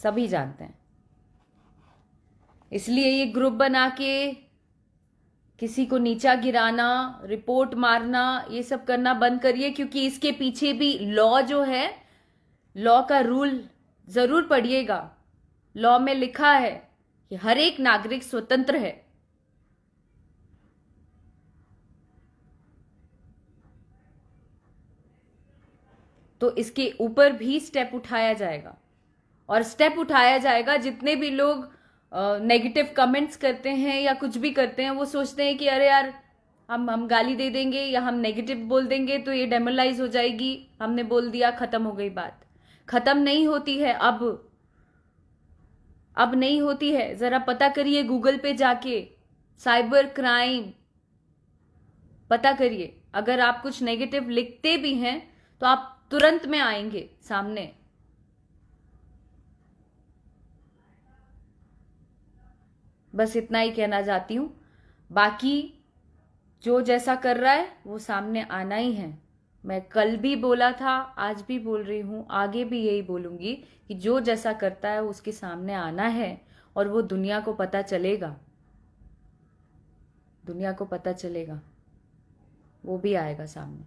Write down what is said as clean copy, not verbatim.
सभी जानते हैं। इसलिए ये ग्रुप बना के किसी को नीचा गिराना, रिपोर्ट मारना, ये सब करना बंद करिए, क्योंकि इसके पीछे भी लॉ जो है, लॉ का रूल जरूर पढ़िएगा। लॉ में लिखा है कि हर एक नागरिक स्वतंत्र है। तो इसके ऊपर भी स्टेप उठाया जाएगा, और स्टेप उठाया जाएगा। जितने भी लोग नेगेटिव कमेंट्स करते हैं या कुछ भी करते हैं, वो सोचते हैं कि अरे यार हम गाली दे देंगे या हम नेगेटिव बोल देंगे तो ये डेमोलाइज हो जाएगी, हमने बोल दिया, खत्म हो गई बात। खत्म नहीं होती है अब नहीं होती है। जरा पता करिए गूगल पे जाके, साइबर क्राइम पता करिए। अगर आप कुछ नेगेटिव लिखते भी हैं तो आप तुरंत में आएंगे सामने। बस इतना ही कहना चाहती हूं। बाकी जो जैसा कर रहा है वो सामने आना ही है। मैं कल भी बोला था, आज भी बोल रही हूं, आगे भी यही बोलूंगी कि जो जैसा करता है उसके सामने आना है, और वो दुनिया को पता चलेगा। दुनिया को पता चलेगा, वो भी आएगा सामने।